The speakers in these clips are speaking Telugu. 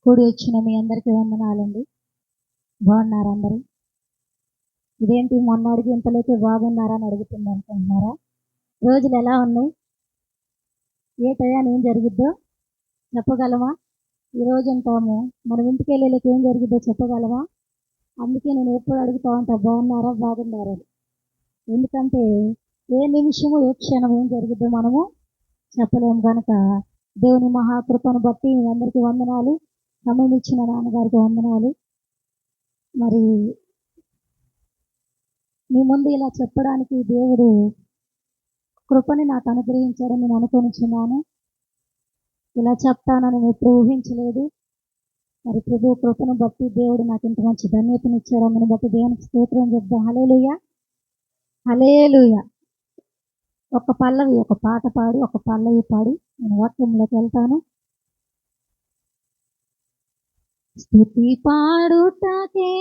కూడి వచ్చిన మీ అందరికీ వందనాలండి. బాగున్నారా అందరూ? ఇదేంటి మొన్న అడిగి ఇంతలోకి బాగున్నారా అని అడుగుతుంది అనుకుంటున్నారా? రోజులు ఎలా ఉన్నాయి? ఏ టయాన్ని ఏం జరిగిద్దో చెప్పగలమా? ఈ రోజు ఉంటాము, మనం ఇంటికి వెళ్ళేకి ఏం జరిగిద్దో చెప్పగలమా? అందుకే నేను ఎప్పుడు అడుగుతా ఉంటా, బాగున్నారా బాగున్నారా అని. ఎందుకంటే ఏ నిమిషము ఏ క్షణం ఏం జరిగిద్దో మనము చెప్పలేము కనుక దేవుని మహాకృపను బట్టి మీ అందరికీ వందనాలు. సమయం ఇచ్చిన నాన్నగారికి వందనాలు. మరి మీ ముందు ఇలా చెప్పడానికి దేవుడు కృపని నాకు అనుగ్రహించాడని నేను అనుకొనిచున్నాను. ఇలా చెప్తానని నేను ఎప్పుడు ఊహించలేదు. మరి ప్రభు కృపను బట్టి దేవుడు నాకు ఇంత మంచి ధన్యతనిచ్చాడని బట్టి దేవునికి స్తోత్రం చెప్దాం. హల్లెలూయా, హల్లెలూయా. ఒక పల్లవి, ఒక పాట పాడి, ఒక పల్లవి పాడి నేను వాక్యంలోకి వెళ్తాను. స్తుతి పాడుటకే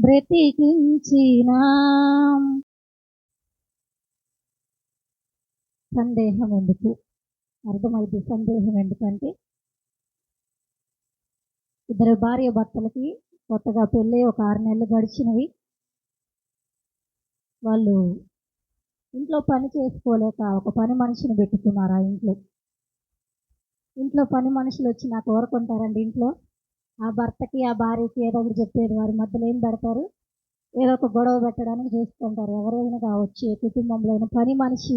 బ్రతికించిన సందేహం ఎందుకు? అర్థమైంది సందేహం ఎందుకంటే ఇద్దరు భార్య భర్తలకి కొత్తగా పెళ్ళి ఒక 6 నెలలు గడిచినవి. వాళ్ళు ఇంట్లో పని చేసుకోలేక ఒక పని మనిషిని పెట్టుకున్నారు. ఆ ఇంట్లో పని మనుషులు వచ్చి నాకు ఊరుకుంటారండి. ఇంట్లో ఆ భర్తకి ఆ భార్యకి ఏదో ఒకటి చెప్పేది, వారి మధ్యలో ఏం పెడతారు, ఏదో ఒక గొడవ పెట్టడానికి చూసుకుంటారు. ఎవరైనా కావచ్చు, ఏ కుటుంబంలో అయినా పని మనిషి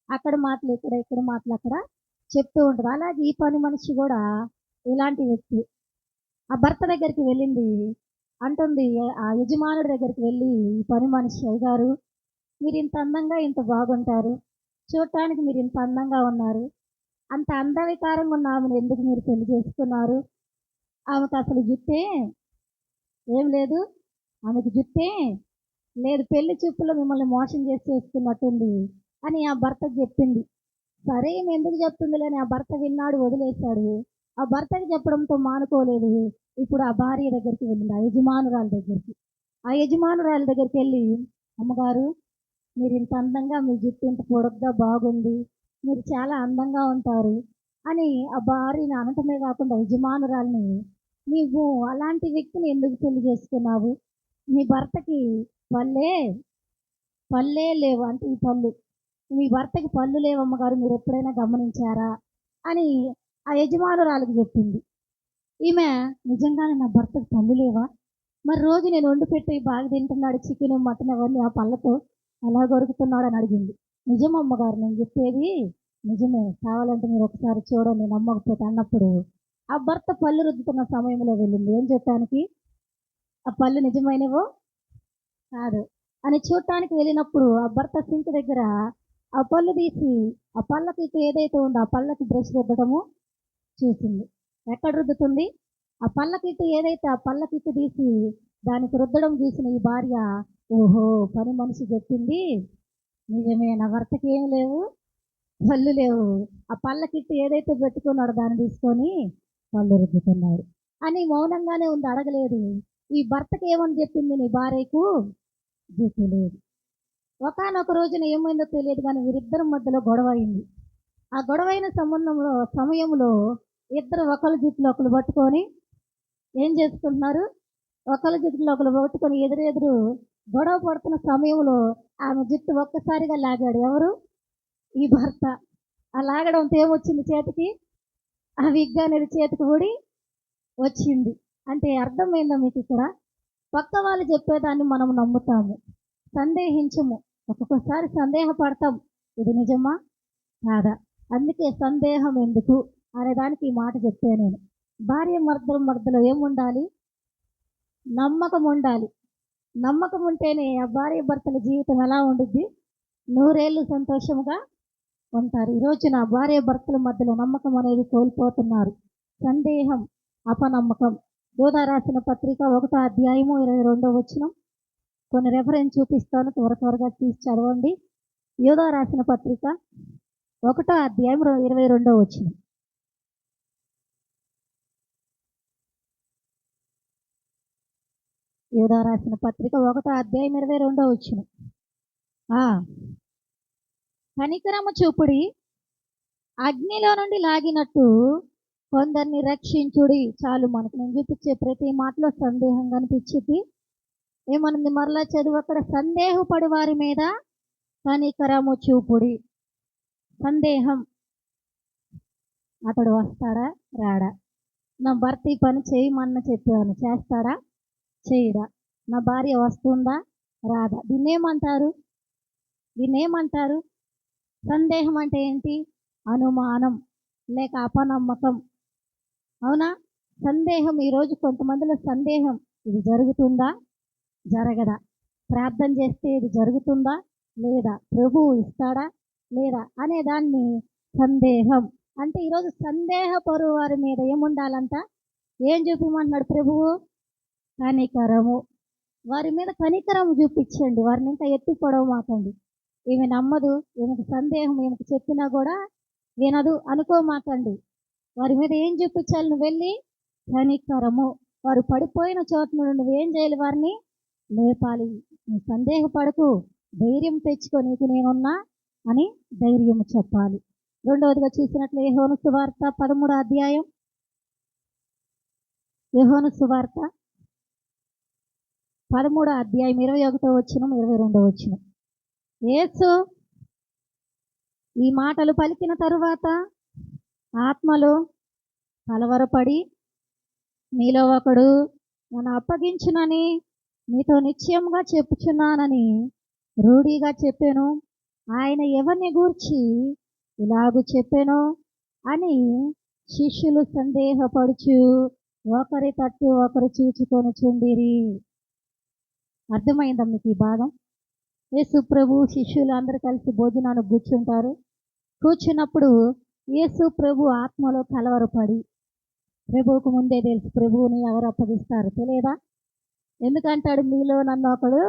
అక్కడ మాటలు ఇక్కడ, ఇక్కడ మాటలు అక్కడ చెప్తూ ఉంటారు. అలాగే ఈ పని మనిషి కూడా ఇలాంటి వ్యక్తి. ఆ భర్త దగ్గరికి వెళ్ళింది, అంటుంది ఆ యజమానుడి దగ్గరికి వెళ్ళి, ఈ పని మనిషి, అయ్యగారు మీరు ఇంత అందంగా ఇంత బాగుంటారు, చూడటానికి మీరు ఇంత అందంగా ఉన్నారు, అంత అందవికారంగా ఉన్న ఆమెను ఎందుకు మీరు పెళ్లి చేసుకున్నారు? ఆమెకు అసలు జుట్టే ఏం లేదు, ఆమెకు జుట్టే లేదు, పెళ్లి చూపులో మిమ్మల్ని మోసం చేసి చేసుకున్నట్టుంది అని ఆ భర్తకు చెప్పింది. సరే ఈమె ఎందుకు చెప్తుందిలే అని ఆ భర్త విన్నాడు, వదిలేశాడు. ఆ భర్తకి చెప్పడంతో మానుకోలేదు. ఇప్పుడు ఆ భార్య దగ్గరికి వెళ్ళింది, ఆ యజమానురాల దగ్గరికి. ఆ యజమానురాల దగ్గరికి వెళ్ళి, అమ్మగారు మీరు ఇంత అందంగా, మీ జుట్టు ఇంత పొడుగ్గా బాగుంది, మీరు చాలా అందంగా ఉంటారు అని ఆ భార్యని అనటమే కాకుండా యజమానురాల్ని, నీవు అలాంటి వ్యక్తిని ఎందుకు పెళ్లి చేసుకున్నావు? మీ భర్తకి పల్లే పల్లే లేవు, అంటే ఈ పళ్ళు, మీ భర్తకి పళ్ళు లేవమ్మగారు, మీరు ఎప్పుడైనా గమనించారా అని ఆ యజమానురాలకు చెప్పింది. ఈమె నిజంగానే నా భర్తకు పళ్ళు లేవా? మరి రోజు నేను వండి పెట్టి బాగా తింటున్నాడు, చికెన్ మటన్ అవన్నీ, ఆ పళ్ళతో ఎలా కొరుకుతున్నాడు అని అడిగింది. నిజమమ్మగారు, నేను చెప్పేది నిజమే, కావాలంటే మీరు ఒకసారి చూడండి నమ్మకపోతే అన్నప్పుడు ఆ భర్త పళ్ళు రుద్దుతున్న సమయంలో వెళ్ళింది. ఏం చెప్పడానికి? ఆ పళ్ళు నిజమైనవో కాదు అని చూడటానికి వెళ్ళినప్పుడు ఆ భర్త సింక్ దగ్గర ఆ పళ్ళు తీసి ఆ పళ్ళకి ఏదైతే ఉందో ఆ పళ్ళకి బ్రష్ రుద్దడము చూసింది. ఎక్కడ రుద్దుతుంది? ఆ పళ్ళకిట్టు ఏదైతే ఆ పళ్ళకిట్టు తీసి దానికి రుద్దడం చూసిన ఈ భార్య, ఓహో పని మనిషి చెప్పింది నిజమే, నా భర్తకి ఏం లేవు, పళ్ళు లేవు, ఆ పళ్ళకిట్టు ఏదైతే పెట్టుకున్నాడో దాన్ని తీసుకొని పళ్ళు రుద్దుతున్నాడు అని మౌనంగానే ఉంది, అడగలేదు. ఈ భర్తకి ఏమని చెప్పింది నీ భార్యకు? జుట్టు లేదు. ఒకానొక రోజున ఏమైందో తెలియదు కానీ వీరిద్దరి మధ్యలో గొడవ అయింది. ఆ గొడవైన సమయంలో ఇద్దరు ఒకరి జుట్టులో ఒకరు పట్టుకొని ఏం చేసుకుంటున్నారు? ఒకరి జుట్టులో ఒకరు పట్టుకొని ఎదురెదురు గొడవ పడుతున్న సమయంలో ఆమె జుట్టు ఒక్కసారిగా లాగాడు. ఎవరు? ఈ భర్త. ఆ లాగడంతో ఏమొచ్చింది చేతికి? ఆ విగ్ అనేది చేతికి ఊడి వచ్చింది. అంటే అర్థమైందా మీకు ఇక్కడ? పక్క వాళ్ళు చెప్పేదాన్ని మనం నమ్ముతాము, సందేహించము. ఒక్కొక్కసారి సందేహపడతాం, ఇది నిజమా కాదా. అందుకే సందేహం ఎందుకు అనేదానికి ఈ మాట చెప్పే నేను. భార్య మధ్యలో ఏముండాలి? నమ్మకం ఉండాలి. నమ్మకం ఉంటేనే ఆ భార్య భర్తల జీవితం ఎలా ఉండిద్ది? 100 ఏళ్ళు సంతోషముగా ఉంటారు. ఈరోజు నా భార్య భర్తల మధ్యలో నమ్మకం అనేది కోల్పోతున్నారు. సందేహం, అపనమ్మకం. యోధా రాసిన పత్రిక 1వ అధ్యాయము 22వ వచనం. కొన్ని రెఫరెన్స్ చూపిస్తాను, త్వరగా తీసి చదవండి. యోధా రాసిన పత్రిక 1వ అధ్యాయం 22వ వచనం. యోధా రాసిన పత్రిక 1వ అధ్యాయం 22వ వచనం. కనికరము చూపుడి, అగ్నిలో నుండి లాగినట్టు కొందరిని రక్షించుడి. చాలు మనకు నేను చూపించే ప్రతి మాటలో సందేహం కనిపించింది. ఏమనుంది మరలా చదువు అక్కడ, సందేహపడి వారి మీద కనికరము చూపుడి. సందేహం, అతడు వస్తాడా రాడా? నా భర్త ఈ పని చేయమన్న చెప్పాను, చేస్తాడా చేయడా? నా భార్య వస్తుందా రాదా? దీన్నేమంటారు? సందేహం అంటే ఏంటి? అనుమానం లేక అపనమ్మకం. అవునా? సందేహం, ఈరోజు కొంతమందిలో సందేహం, ఇది జరుగుతుందా జరగదా? ప్రార్థన చేస్తే ఇది జరుగుతుందా లేదా? ప్రభువు ఇస్తాడా లేదా అనే దాన్ని సందేహం అంటే. ఈరోజు సందేహపరు వారి మీద ఏముండాలంట? ఏం చూపించమంటున్నాడు ప్రభువు? కనికరము. వారి మీద కనికరం చూపించండి. వారిని ఇంకా ఎత్తి పొడవమాకండి. ఈమె నమ్మదు, ఈమెకు సందేహం, ఈమెకు చెప్పినా కూడా వినదు అనుకోమాకండి. వారి మీద ఏం చూపించాలి? నువ్వు వెళ్ళి కనికరము. వారు పడిపోయిన చోట నుండి నువ్వేం చేయాలి? వారిని లేపాలి. నువ్వు సందేహపడకు, ధైర్యం తెచ్చుకో, నీకు నేనున్నా అని ధైర్యం చెప్పాలి. రెండవదిగా చూసినట్లు యోహాను సువార్త 13వ అధ్యాయం. యోహాను సువార్త 13వ అధ్యాయం 21వ వచనం 22వ వచనం. యేసు ఈ మాటలు పలికిన తరువాత ఆత్మలో కలవరపడి, మీలో ఒకడు నన్ను అప్పగించునని మీతో నిశ్చయంగా చెప్పుచున్నానని రూఢిగా చెప్పాను. ఆయన ఎవరిని గూర్చి ఇలాగూ చెప్పాను అని శిష్యులు సందేహపడుచు ఒకరి తట్టు ఒకరు చూచుకొని చుండిరి. అర్థమైందా మీకు ఈ భాగం? యేసు ప్రభు శిష్యులు అందరూ కలిసి భోజనానికి కూర్చున్నప్పుడు యేసు ప్రభు ఆత్మలో కలవరపడి, ప్రభువుకు ముందే తెలుసు ప్రభువుని ఎవరు అప్పగిస్తారు తెలియదా? ఎందుకంటాడు మీలో నన్ను ఒకడు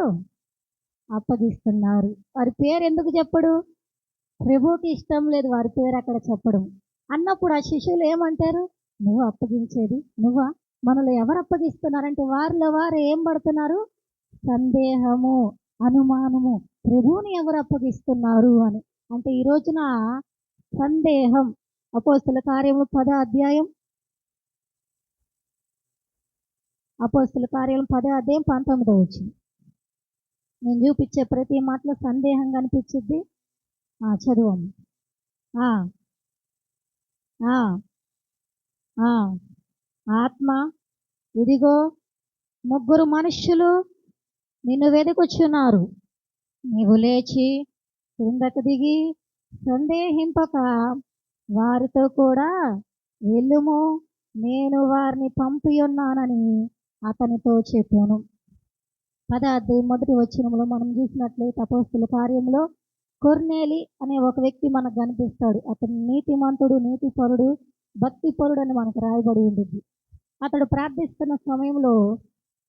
అప్పగిస్తున్నారు. వారి పేరు ఎందుకు చెప్పడు? ప్రభువుకి ఇష్టం లేదు వారి పేరు అక్కడ చెప్పడం. అన్నప్పుడు ఆ శిష్యులు ఏమంటారు? నువ్వు అప్పగించేది నువ్వా? మనలో ఎవరు అప్పగిస్తున్నారంటే వారిలో వారు ఏం పడుతున్నారు? సందేహము, అనుమానము. ప్రభువుని ఎవరు అప్పగిస్తున్నారు అని. అంటే ఈ రోజున సందేహం. అపోస్తల కార్యము 10వ అధ్యాయం. అపోస్తల కార్యం 10వ అధ్యాయం 19వ వచనం. నేను చూపించే ప్రతి మాటలో సందేహం కనిపించింది. చదువమ్మ. ఆత్మ, ఇదిగో ముగ్గురు మనుష్యులు నిన్ను వెతుకుచున్నారు. నీవు లేచి క్రిందకు దిగి సందేహింపక వారితో కూడా వెళ్ళుము, నేను వారిని పంపి ఉన్నానని అతనితో చెప్పాను. 10వ అధ్యాయం 1వ వచనంలో మనం చూసినట్లయితే అపోస్తల కార్యంలో కొర్నేలి అనే ఒక వ్యక్తి మనకు కనిపిస్తాడు. అతను నీతిమంతుడు, నీతిపరుడు, భక్తిపరుడు అని మనకు రాయబడి ఉంటుంది. అతడు ప్రార్థిస్తున్న సమయంలో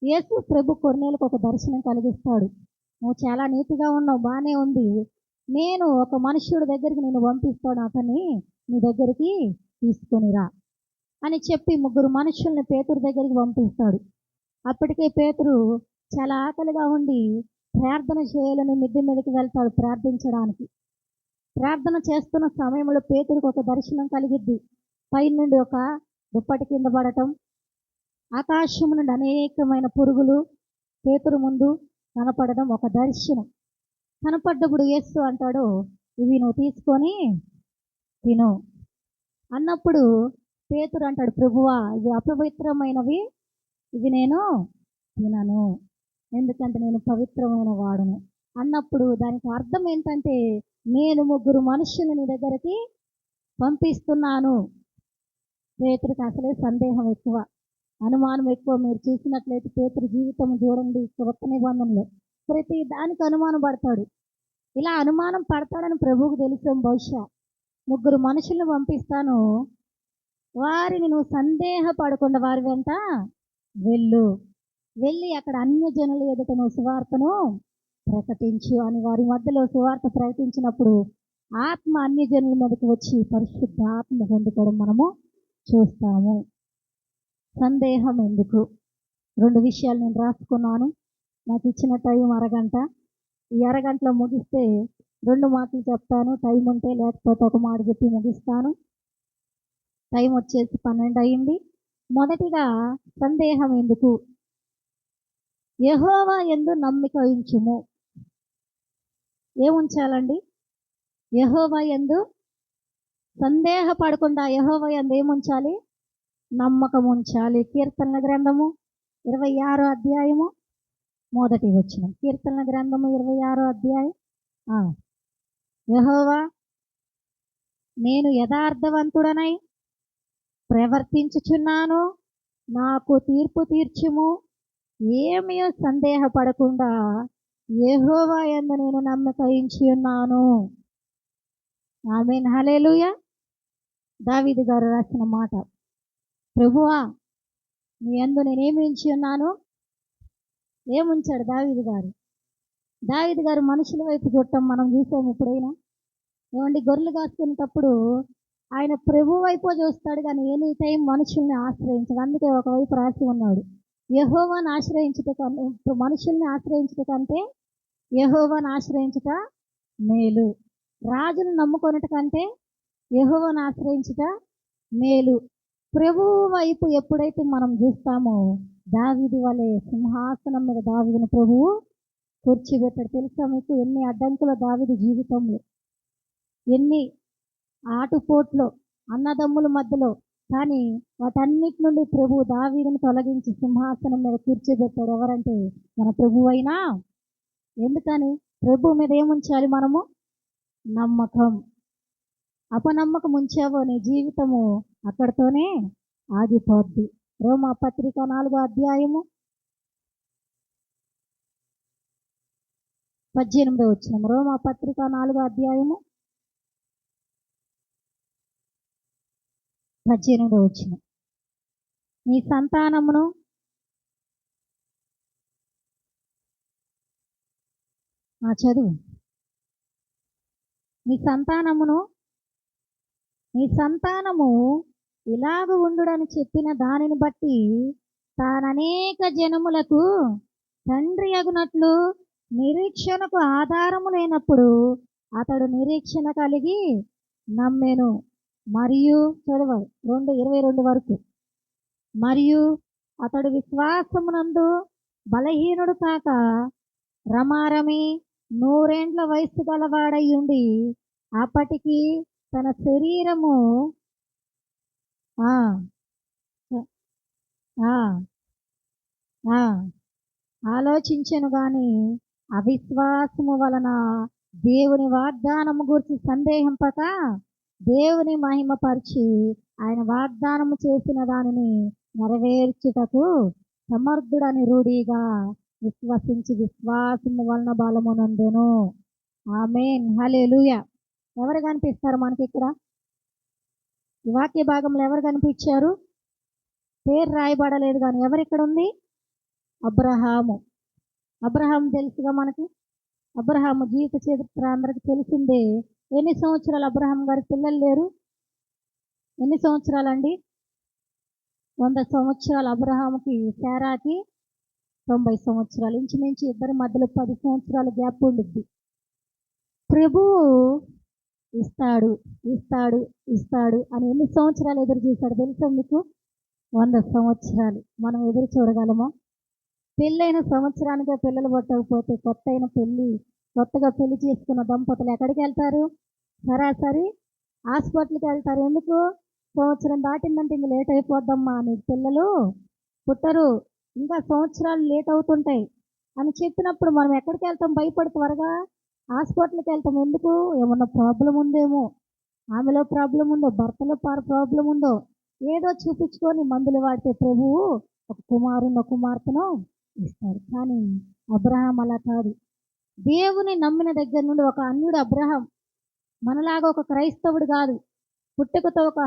యేసు ప్రభు కొర్నేలుకు ఒక దర్శనం కలిగిస్తాడు. నువ్వు చాలా నీతిగా ఉన్నావు, బాగానే ఉంది, నేను ఒక మనుష్యుడి దగ్గరికి నేను పంపిస్తాను, అతన్ని నీ దగ్గరికి తీసుకొనిరా అని చెప్పి ముగ్గురు మనుషుల్ని పేతురు దగ్గరికి పంపిస్తాడు. అప్పటికే పేతురు చాలా ఆకలిగా ఉండి ప్రార్థన చేయాలని మిద్దె మీదకి వెళ్తాడు ప్రార్థించడానికి. ప్రార్థన చేస్తున్న సమయంలో పేతురుకు ఒక దర్శనం కలిగిద్ది. పైనుండి ఒక దుప్పటి కింద పడటం, ఆకాశం నుండి అనేకమైన పురుగులు పేతురు ముందు కనపడడం ఒక దర్శనం. కనపడ్డప్పుడు యేసు అంటాడు, ఇవి నువ్వు తీసుకొని తిను అన్నప్పుడు పేతురు అంటాడు, ప్రభువా ఇవి అపవిత్రమైనవి, ఇవి నేను తినను, ఎందుకంటే నేను పవిత్రమైన వాడును అన్నప్పుడు దానికి అర్థం ఏంటంటే, నేను ముగ్గురు మనుషులు నీ దగ్గరికి పంపిస్తున్నాను. పేతురుకి అసలే సందేహం ఎక్కువ, అనుమానం ఎక్కువ. మీరు చూసినట్లయితే పేతురు జీవితం చూడండి, కొత్త నిబంధనలో ప్రతి దానికి అనుమానం పడతాడు. ఇలా అనుమానం పడతాడని ప్రభువుకు తెలుసు. బహుశా ముగ్గురు మనుషులను పంపిస్తాను, వారిని నువ్వు సందేహపడకుండా వారి వెంట వెళ్ళి అక్కడ అన్యజనుల ఎదుట నువ్వు సువార్తను ప్రకటించు అని వారి మధ్యలో సువార్త ప్రకటించినప్పుడు ఆత్మ అన్యజనుల మీదకి వచ్చి పరిశుద్ధ ఆత్మ పొందుకోవడం మనము చూస్తాము. సందేహం ఎందుకు? 2 విషయాలు నేను రాసుకున్నాను. నాకు ఇచ్చిన టైం అరగంట. ఈ అరగంటలో ముగిస్తే 2 మాటలు చెప్తాను. టైం ఉంటే, లేకపోతే ఒక మాట చెప్పి ముగిస్తాను. టైం వచ్చేసి 12 అయింది. మొదటిగా సందేహం ఎందుకు? యెహోవా యందు నమ్మిక ఉంచుము. ఏముంచాలండి? యెహోవా యందు సందేహపడకుండా యెహోవా యందు ఏముంచాలి? నమ్మకం ఉంచాలి. కీర్తనల గ్రంథము 26 అధ్యాయము మొదటి వచనం. కీర్తనల గ్రంథము 26 అధ్యాయం. యెహోవా, నేను యథార్థవంతుడనై ప్రవర్తించుచున్నాను, నాకు తీర్పు తీర్చుము. ఏమీ సందేహపడకుండా యెహోవా యందు నేను నమ్మిక ఉంచి ఉన్నాను. ఆమేన్, హల్లెలూయా. దావీదు గారు రాసిన మాట. ప్రభువా, నీ యందు నేనేమి ఉంచి ఉన్నాను? ఏముంచాడు దావీదు గారు? దావీదు గారు మనుషుల వైపు చూడటం మనం చూసాము ఎప్పుడైనా? ఏమండి, గొర్రెలు కాసుకునేటప్పుడు ఆయన ప్రభు వైపు చూస్తాడు కానీ ఎనీ టైం మనుషుల్ని ఆశ్రయించాడు. అందుకే ఒకవైపు రాసి ఉన్నాడు, యెహోవాను ఆశ్రయించుట కంటే మనుషుల్ని ఆశ్రయించుట కంటే యెహోవాను ఆశ్రయించుట మేలు. రాజును నమ్ముకొనుట కంటే యెహోవాను ఆశ్రయించుట మేలు. ప్రభువు వైపు ఎప్పుడైతే మనం చూస్తామో దావీదు వలె సింహాసనం మీద దావీదును ప్రభువు కూర్చోబెట్టాడు. తెలుసా మీకు ఎన్ని అడ్డంకులు దావీదు జీవితంలో, ఎన్ని ఆటుపోట్లు అన్నదమ్ముల మధ్యలో, కానీ వాటన్నిటి నుండి ప్రభు దావీదును తొలగించి సింహాసనం మీద కూర్చోబెట్టాడు. ఎవరంటే మన ప్రభు అయినా. ఎందుకని? ప్రభు మీద ఏముంచాలి మనము? నమ్మకం. అపనమ్మకం ఉంచావో నీ జీవితము అక్కడితోనే ఆగిపోద్ది. రోమా పత్రిక 4వ అధ్యాయము 18వ వచనం. రోమా పత్రిక 4వ అధ్యాయము 18వ వచనం. నీ సంతానమును చదువు. నీ సంతానము ఇలాగ ఉండుడని చెప్పిన దానిని బట్టి తాననేక జనములకు తండ్రి అగునట్లు నిరీక్షణకు ఆధారము లేనప్పుడు అతడు నిరీక్షణ కలిగి నమ్మెను. మరియు చదవాలి 22 వరకు. మరియు అతడు విశ్వాసమునందు బలహీనుడు కాక రమారమి 100 ఏండ్ల వయస్సు గలవాడై ఉండి అప్పటికి తన శరీరము ఆలోచించెను గాని అవిశ్వాసము వలన దేవుని వాగ్దానము గురించి సందేహింపక దేవుని మహిమపరిచి ఆయన వాగ్దానము చేసిన దానిని నెరవేర్చుటకు సమర్థుడని రూఢిగా విశ్వసించి విశ్వాసము వలన బలమునందెను. ఆమేన్, హల్లెలూయా. ఎవరు కనిపిస్తారు మనకి ఇక్కడ? ఈ వాక్య భాగంలో ఎవరు కనిపించారు? పేరు రాయబడలేదు కానీ ఎవరు ఇక్కడ ఉంది? అబ్రహాము. అబ్రహాం తెలుసుగా మనకి. అబ్రహాము జీవిత చరిత్ర అందరికి తెలిసిందే. ఎన్ని సంవత్సరాలు అబ్రహాం గారికి పిల్లలు లేరు? ఎన్ని సంవత్సరాలండి? 100 సంవత్సరాలు అబ్రహాముకి, శారాకి 90 సంవత్సరాలు. ఇంచుమించు ఇద్దరి మధ్యలో 10 సంవత్సరాల గ్యాప్ ఉండిద్ది. ప్రభువు ఇస్తాడు ఇస్తాడు ఇస్తాడు అని ఎన్ని సంవత్సరాలు ఎదురు చూశాడు తెలుసా మీకు? 100 సంవత్సరాలు. మనం ఎదురు చూడగలమా? పెళ్ళైన సంవత్సరానికే పిల్లలు పుట్టకపోతే కొత్తగా పెళ్లి చేసుకున్న దంపతులు ఎక్కడికి వెళ్తారు? సరాసరి హాస్పిటల్కి వెళ్తారు. ఎందుకు? సంవత్సరం దాటిందంటే ఇంక లేట్ అయిపోద్దమ్మా, నీకు పిల్లలు పుట్టరు, ఇంకా సంవత్సరాలు లేట్ అవుతుంటాయి అని చెప్పినప్పుడు మనం ఎక్కడికి వెళ్తాం? భయపడి త్వరగా హాస్పిటల్కి వెళ్తాం. ఎందుకు? ఏమన్నా ప్రాబ్లం ఉందేమో, ఆమెలో ప్రాబ్లం ఉందో, భర్తలో ప్రాబ్లం ఉందో, ఏదో చూపించుకొని మందులు వాడితే ప్రభువు ఒక కుమారుని కుమార్తెను ఇస్తాడు. కానీ అబ్రహాం అలా కాదు. దేవుని నమ్మిన దగ్గర నుండి ఒక అన్యుడు అబ్రహాం. మనలాగా ఒక క్రైస్తవుడు కాదు. పుట్టుకతో ఒక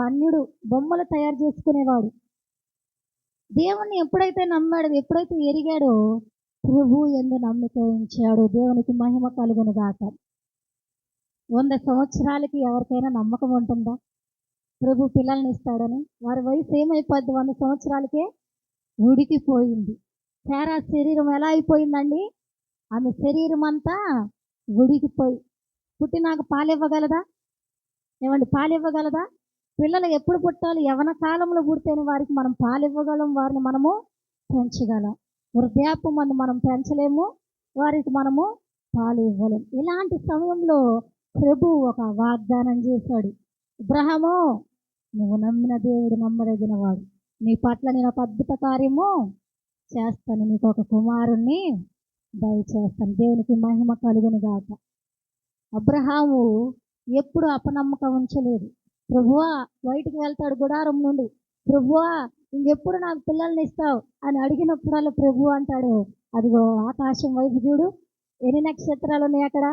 అన్యుడు, బొమ్మలు తయారు చేసుకునేవాడు. దేవుణ్ణి ఎప్పుడైతే నమ్మాడో, ఎప్పుడైతే ఎరిగాడో ప్రభు యందు నమ్మిక ఉంచాడు. దేవునికి మహిమ కలుగును గాక. 100 సంవత్సరాలకి ఎవరికైనా నమ్మకం ఉంటుందా ప్రభు పిల్లల్ని ఇస్తాడని? వారి వయసు ఏమైపోద్ది? 100 సంవత్సరాలకే ఉడికిపోయింది. శారా శరీరం ఎలా అయిపోయిందండి? ఆమె శరీరం అంతా ఉడికిపోయి పుట్టినాక పాలివ్వగలదా? ఏమండి, పాలివ్వగలదా? పిల్లలు ఎప్పుడు పుట్టాలి? యవన కాలంలో పుడితేనే వారికి మనం పాలు ఇవ్వగలం, వారిని మనము పెంచగలం. వృద్ధాప్యం మందు మనం పెంచలేము, వారికి మనము పాలు ఇవ్వలేము. ఇలాంటి సమయంలో ప్రభు ఒక వాగ్దానం చేశాడు. అబ్రహాము, నువ్వు నమ్మిన దేవుడు నమ్మదగిన వాడు, నీ పట్ల నేను ఒక అద్భుత కార్యము చేస్తాను, నీకు ఒక కుమారుణ్ణి దయచేస్తాను. దేవునికి మహిమ కలుగును గాక. అబ్రహాము ఎప్పుడు అపనమ్మకం ఉంచలేదు. ప్రభువా, బయటికి వెళ్తాడు గుడారం నుండి, ప్రభువా ఇంకెప్పుడు నాకు పిల్లల్ని ఇస్తావు అని అడిగినప్పుడల్లా ప్రభు అంటాడు, అదిగో ఆకాశం వైపు చూడు, ఎన్ని నక్షత్రాలు ఉన్నాయి అక్కడ,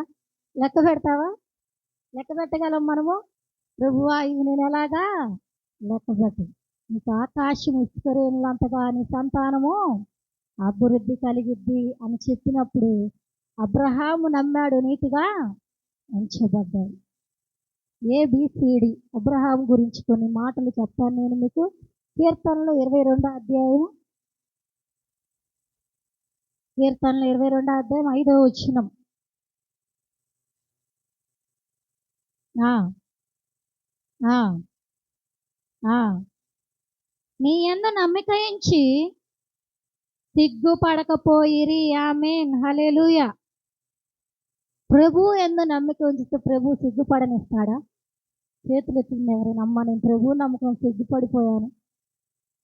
లెక్క పెడతావా? లెక్క పెట్టగలం మనము? ప్రభువా ఇవి నేను ఎలాగా లెక్క పెట్టు, నీకు ఆకాశం ఇసుకరేణులంతగా నీ సంతానము అభివృద్ధి కలిగిద్ది అని చెప్పినప్పుడు అబ్రహాము నమ్మాడు, నీతిగా ఉంచబడ్డాడు. ఏబిసిడి అబ్రహాం గురించి కొన్ని మాటలు చెప్తాను నేను మీకు. కీర్తనలు 22వ అధ్యాయం, కీర్తనలు 22వ అధ్యాయం 5వ వచనం. నీ యందు నమ్మిక ఉంచి సిగ్గుపడకపోయిరి. ఆమేన్, హల్లెలూయా. ప్రభు యందు నమ్మిక ఉంచితే ప్రభు సిగ్గుపడనిస్తాడా? చేతులు ఎత్తింది ఎవరైనా, అమ్మ నేను ప్రభు నమ్మకం సిగ్గుపడిపోయాను.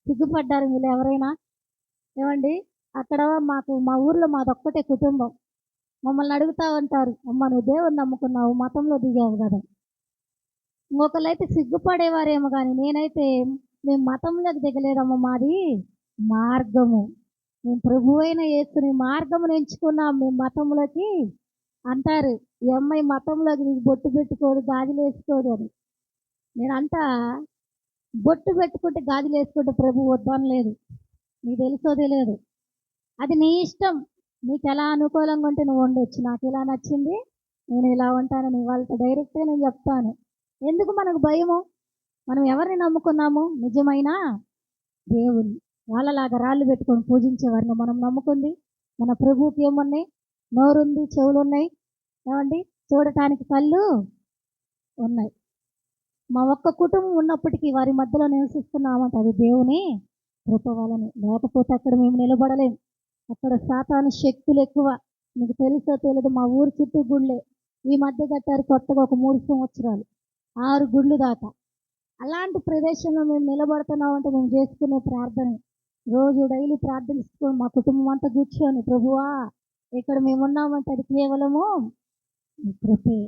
సిగ్గుపడ్డారు మీరు ఎవరైనా? ఏమండి, అక్కడ మా ఊర్లో మాదొక్కటే కుటుంబం. మమ్మల్ని అడుగుతా ఉంటారు, అమ్మ నువ్వు దేవుని నమ్ముకున్నావు, మతంలో దిగావు కదా. ఇంకొకళ్ళైతే సిగ్గుపడేవారేమో, కానీ నేనైతే మేము మతంలోకి దిగలేదమ్మా, మాది మార్గము, మేము ప్రభు అయిన యేసుని మార్గమును ఎంచుకున్నాం, మేము మతంలోకి అంటారు. ఈ అమ్మాయి మతంలోకి నీకు బొట్టు పెట్టుకోదు, గాజులు వేసుకోదు అని. నేనంట, బొట్టు పెట్టుకుంటే గాజులు వేసుకుంటే ప్రభు వద్దనలేదు. నీకు తెలుసో తెలియదు, అది నీ ఇష్టం, నీకు ఎలా అనుకూలంగా ఉంటే నువ్వు ఉండొచ్చు. నాకు ఇలా నచ్చింది, నేను ఇలా ఉంటానని వాళ్ళతో డైరెక్ట్గా నేను చెప్తాను. ఎందుకు మనకు భయము? మనం ఎవరిని నమ్ముకున్నాము? నిజమైన దేవుని. వాళ్ళలాగా రాళ్ళు పెట్టుకొని పూజించే వారిని మనం నమ్ముకుంది. మన ప్రభువుకి ఏమున్నాయి? నోరుంది, చెవులు ఉన్నాయి, ఏమండి, చూడటానికి కళ్ళు ఉన్నాయి. మా ఒక్క కుటుంబం ఉన్నప్పటికీ వారి మధ్యలో నివసిస్తున్నామంటే అది దేవుని కృప వలన. లేకపోతే అక్కడ మేము నిలబడలేము. అక్కడ సాతాను శక్తులు ఎక్కువ. మీకు తెలుసో తెలియదు, మా ఊరు చుట్టూ గుళ్ళే. ఈ మధ్య కట్టారు కొత్తగా ఒక 3 సంవత్సరాలు 6 గుళ్ళు దాకా. అలాంటి ప్రదేశంలో మేము నిలబడుతున్నామంటే మేము చేసుకునే ప్రార్థన, రోజు డైలీ ప్రార్థించుకొని మా కుటుంబం అంతా కూర్చొని, ప్రభువా ఇక్కడ మేము ఉన్నామంటే అది కేవలము నీ కృపే,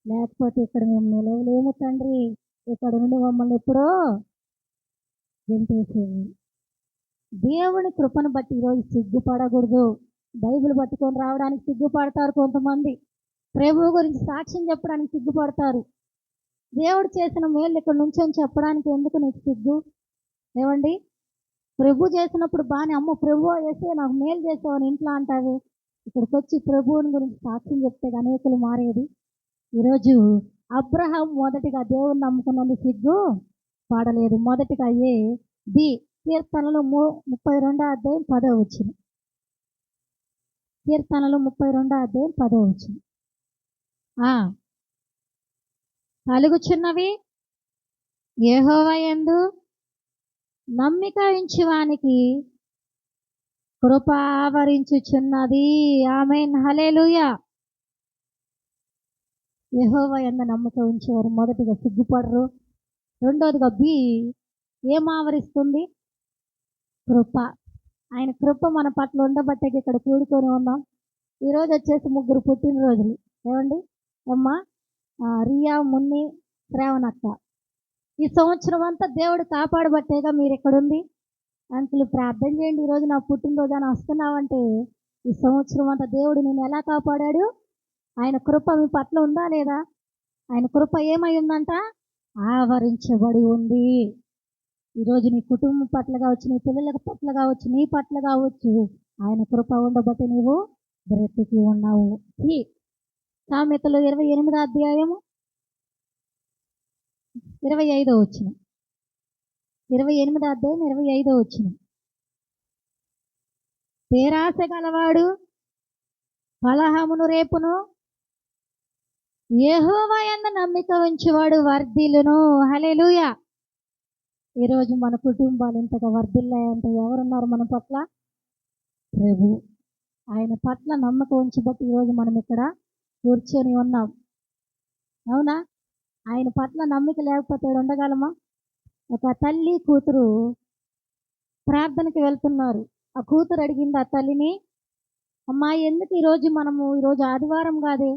లేకపోతే ఇక్కడ మేము నిలవలేము తండ్రి, ఇక్కడ నుండి మమ్మల్ని ఎప్పుడో గెంటేసేవి. దేవుని కృపను బట్టి ఈరోజు సిగ్గుపడకూడదు. బైబిల్ పట్టుకొని రావడానికి సిగ్గుపడతారు కొంతమంది, ప్రభువు గురించి సాక్ష్యం చెప్పడానికి సిగ్గుపడతారు. దేవుడు చేసిన మేలు ఇక్కడ నుంచొని చెప్పడానికి ఎందుకు నీకు సిగ్గు? ఏమండి, ప్రభు చేసినప్పుడు బాగానే, అమ్మ ప్రభు వేసే నాకు మేలు చేసావని ఇంట్లో అంటావు, ఇక్కడికి వచ్చి ప్రభువుని గురించి సాక్ష్యం చెప్తే అనేకులు మారేది. ఈరోజు అబ్రహాం మొదటిగా దేవుని నమ్ముకున్నందుకు సిగ్గు పడలేదు. మొదటిగా బి కీర్తనలు 32వ అధ్యాయం 10వ వచనం. కీర్తనలు 32వ అధ్యాయం 10వ వచనం. కలుగుచున్నవి యెహోవా యందు నమ్మిక ఉంచువానికి కృప ఆవరించుచున్నది. ఆమేన్, హల్లెలూయా. యెహోవా యందు నమ్మిక ఉంచేవారు మొదటిగా సిగ్గుపడరు. రెండోదిగా బి ఏం ఆవరిస్తుంది? కృప. ఆయన కృప మన పట్ల ఉండబట్టే ఇక్కడ కూడుకొని ఉన్నాం. ఈరోజు వచ్చేసి 3 పుట్టినరోజులు. ఏమండి, అమ్మ రియా, మున్ని, శ్రావణక్క. ఈ సంవత్సరం అంతా దేవుడు కాపాడబట్టేగా మీరు ఇక్కడ ఉంది. అంకులు ప్రార్థన చేయండి, ఈరోజు నా పుట్టినరోజు అని వస్తున్నావంటే ఈ సంవత్సరం అంతా దేవుడు నేను ఎలా కాపాడాడు? ఆయన కృప మీ పట్ల ఉందా లేదా? ఆయన కృప ఏమై ఉందంట? ఆవరించబడి ఉంది. ఈరోజు నీ కుటుంబం పట్ల కావచ్చు, నీ పిల్లల పట్ల కావచ్చు, నీ పట్ల కావచ్చు, ఆయన కృప ఉండబట్టి నీవు బ్రతికి ఉన్నావు. సామెతలు 28వ అధ్యాయము 25వ వచనం. 28వ అధ్యాయం 25వ వచనం. పేరాశ గలవాడు కలహమును రేపును, యెహోవా యందు నమ్మిక ఉంచువాడు వర్ధిల్లును. హల్లెలూయా. ఈరోజు మన కుటుంబాలు ఇంతగా వర్ధిల్లాయంటే ఎవరున్నారు మన పట్ల? ప్రభు. ఆయన పట్ల నమ్మకం ఉంచబట్టి ఈరోజు మనం ఇక్కడ కూర్చొని ఉన్నాం. అవునా? ఆయన పట్ల నమ్మిక లేకపోతే ఈడ ఉండగలమా? ఒక తల్లి కూతురు ప్రార్థనకి వెళ్తున్నారు. ఆ కూతురు అడిగింది ఆ తల్లిని, అమ్మా ఎందుకు ఈరోజు ఆదివారం కాదే,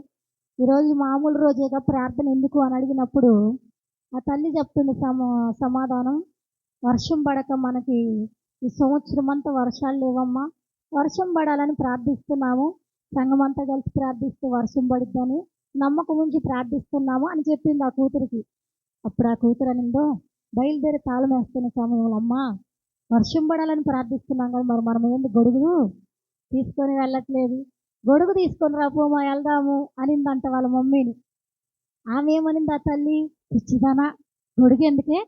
ఈరోజు మామూలు రోజేగా, ప్రార్థన ఎందుకు అని అడిగినప్పుడు ఆ తల్లి చెప్తుంది సమాధానం, వర్షం పడక మనకి ఈ సంవత్సరం అంతా వర్షాలు లేవమ్మా, వర్షం పడాలని ప్రార్థిస్తున్నాము, సంఘం అంతా కలిసి ప్రార్థిస్తూ వర్షం పడిద్దని నమ్మకం ఉంచి ప్రార్థిస్తున్నాము అని చెప్పింది ఆ కూతురికి. అప్పుడు ఆ కూతురు అనిందో, బయలుదేరి తాళం వేస్తున్న సమయంలో, అమ్మా వర్షం పడాలని ప్రార్థిస్తున్నాం కదా, మరి మనం ఏంది గొడుగు తీసుకొని వెళ్ళట్లేదు, గొడుగు తీసుకొని రాపోమా వెళ్దాము అనిందంట వాళ్ళ మమ్మీని. ఆమె ఏమనింది ఆ తల్లి, పిచ్చిదానా, గొడుగు ఎందుకే,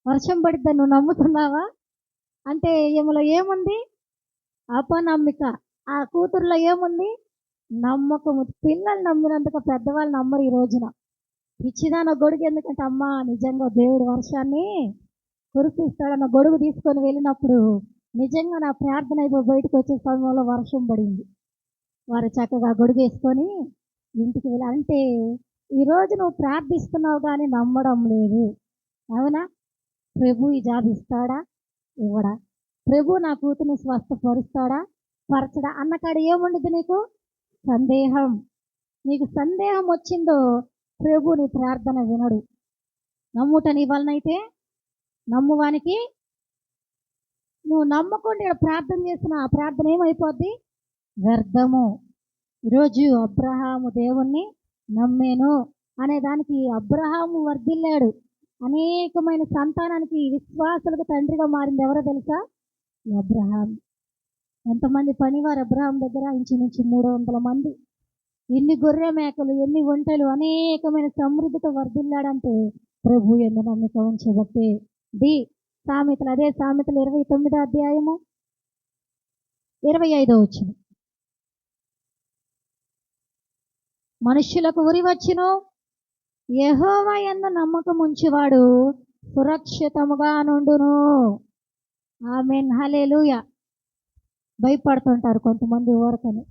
వర్షం పడిద్దని నువ్వు నమ్ముతున్నావా అంటే ఈమెలో ఏముంది? అపనమ్మిక. ఆ కూతురులో ఏముంది? నమ్మకము. పిల్లలు నమ్మినందుకు పెద్దవాళ్ళు నమ్మరు ఈ రోజున. పిచ్చిదాన గొడుగు ఎందుకంటే, అమ్మా నిజంగా దేవుడు వర్షాన్ని కురిపిస్తాడన్న గొడుగు తీసుకొని వెళ్ళినప్పుడు నిజంగా నా ప్రార్థన అయిపోయి బయటకు వచ్చే సమయంలో వర్షం పడింది. వారు చక్కగా గొడుగు వేసుకొని ఇంటికి వెళ్ళి, అంటే ఈరోజు నువ్వు ప్రార్థిస్తున్నావు కానీ నమ్మడం లేదు. అవునా? ప్రభు ఈ జాబ్ ఇస్తాడా ఇవ్వడా, ప్రభు నా కూతుర్ని స్వస్థపరుస్తాడా పరచడా అన్న కాడ ఏముండదు నీకు? సందేహం. నీకు సందేహం వచ్చిందో ప్రభు నీ ప్రార్థన వినడు. నమ్ముట నీ వలనైతే నమ్మువానికి, నువ్వు నమ్మకుండా ఇక్కడ ప్రార్థన చేసిన ఆ ప్రార్థన ఏమైపోద్ది? వ్యర్థము. ఈరోజు అబ్రహాము దేవుణ్ణి నమ్మేను అనే దానికి అబ్రహాము వర్ధిల్లాడు. అనేకమైన సంతానానికి విశ్వాసులకు తండ్రిగా మారింది ఎవరో తెలుసా? అబ్రహాం. ఎంతమంది పనివారు అబ్రహాం దగ్గర? ఇంచుమించు 300 మంది. ఎన్ని గొర్రె మేకలు, ఎన్ని ఒంటెలు, అనేకమైన సమృద్ధితో వర్ధిల్లాడంటే ప్రభు యందు నమ్మిక ఉంచబట్టే. సామెతలు, అదే సామెతలు 29వ అధ్యాయము 25వ వచనం. మనుష్యులకు ఉరి వచ్చును, యెహోవా యందు నమ్మకం ఉంచువాడు సురక్షితముగా నుండును. ఆమేన్, హల్లెలూయా. భయపడుతుంటారు కొంతమంది ఊరకని.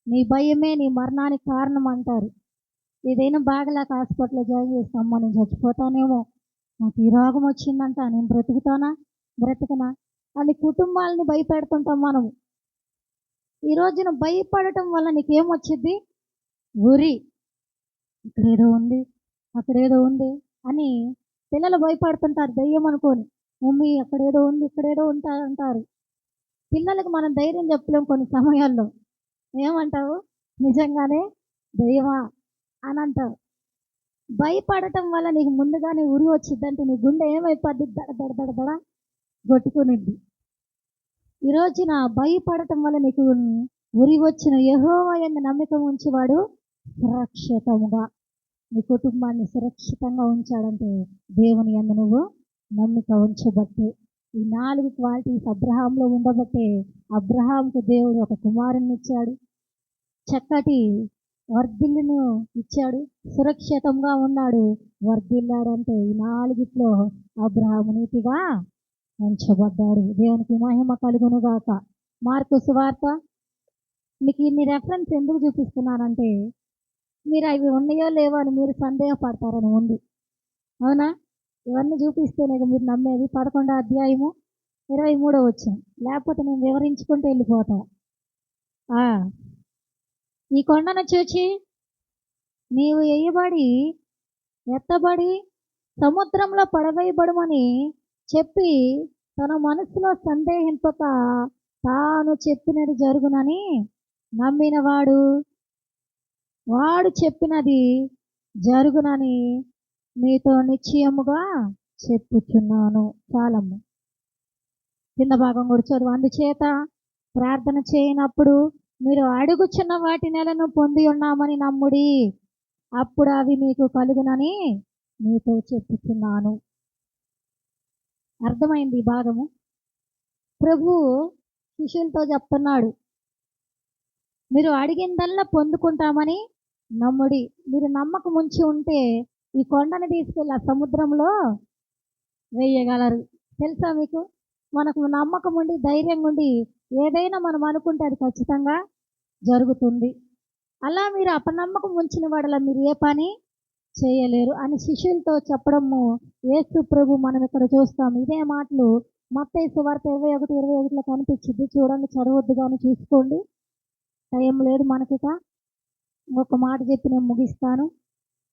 నీ భయమే నీ మరణానికి కారణం అంటారు. ఏదైనా బాగలేక హాస్పిటల్లో జాయిన్ చేసిన, అమ్మ నేను చచ్చిపోతానేమో, నాకు ఈ రోగం వచ్చిందంట, నేను బ్రతకనా అని కుటుంబాలని భయపెడుతుంటాం మనము. ఈ రోజున భయపడటం వల్ల నీకేమొచ్చింది? ఉరి. ఇక్కడేదో ఉంది, అక్కడేదో ఉంది అని పిల్లలు భయపడుతుంటారు దయ్యం అనుకోని. మమ్మీ అక్కడేదో ఉంది, ఇక్కడేదో అంటారు. పిల్లలకు మనం ధైర్యం చెప్పలేం కొన్ని సమయాల్లో. ఏమంటావు? నిజంగానే దయ్యమా అని అంటావు. భయపడటం వల్ల నీకు ముందుగానే ఉరి వచ్చిందంటే నీ గుండె ఏమైపోద్ది? దడ కొట్టుకునిద్ది. ఈ రోజున భయపడటం వల్ల నీకు ఉరి వచ్చిన, యెహోవా యందు నమ్మకం ఉంచేవాడు సురక్షితముగా నీ కుటుంబాన్ని సురక్షితంగా ఉంచాడంటే దేవుని యందు నువ్వు నమ్మిక ఉంచబట్టే. ఈ 4 క్వాలిటీస్ అబ్రహాంలో ఉండబట్టే అబ్రహాంకు దేవుడు ఒక కుమారుని ఇచ్చాడు, చక్కటి వర్ధిల్లును ఇచ్చాడు, సురక్షితంగా ఉన్నాడు, వర్ధిల్లాడంటే ఈ 4 అబ్రహాము నీతిగా ఉంచబడ్డాడు. దేవునికి మహిమ కలుగునుగాక. మార్కు సువార్త. మీకు ఇన్ని రెఫరెన్స్ ఎందుకు చూపిస్తున్నానంటే మీరు అవి ఉన్నాయో లేవో అని మీరు సందేహపడతారని ఉంది. అవునా? ఇవన్నీ చూపిస్తేనే మీరు నమ్మేది. 11వ అధ్యాయము 23వ వచనం. లేకపోతే నేను వివరించుకుంటూ వెళ్ళిపోతా. ఈ కొండను చూచి నీవు ఎత్తబడి సముద్రంలో పడవేయబడమని చెప్పి తన మనసులో సందేహింపక తాను చెప్పినది జరుగునని నమ్మిన వాడు చెప్పినది జరుగునని మీతో నిశ్చయముగా చెప్పుచున్నాను. చాలమ్మ. కింద భాగం కూడా చదువు. అందుచేత ప్రార్థన చేయనప్పుడు మీరు అడుగుచున్న వాటి నెలను పొంది ఉన్నామని నమ్ముడి, అప్పుడు అవి మీకు కలుగునని మీతో చెప్పుచున్నాను. అర్థమైంది ఈ భాగము? ప్రభు శిష్యులతో చెప్తున్నాడు, మీరు అడిగిందల్లా పొందుకుంటామని నమ్ముడి. మీరు నమ్మకం ఉంచి ఉంటే ఈ కొండని తీసుకెళ్ళి ఆ సముద్రంలో వేయగలరు. తెలుసా మీకు? మనకు నమ్మకం ఉండి, ధైర్యంగా ఉండి ఏదైనా మనం అనుకుంటే అది ఖచ్చితంగా జరుగుతుంది. అలా మీరు అపనమ్మకం ఉంచిన వాడలా మీరు ఏ పని చేయలేరు అని శిష్యులతో చెప్పడము యేసు ప్రభు మనం ఇక్కడ చూస్తాం. ఇదే మాటలు మత్తయి సువార్త 21:21లో కనిపించిద్ది. చూడండి, చదవొద్దు గాని చూసుకోండి. టైం లేదు మనకిక. ఇంకొక మాట చెప్పి నేను ముగిస్తాను.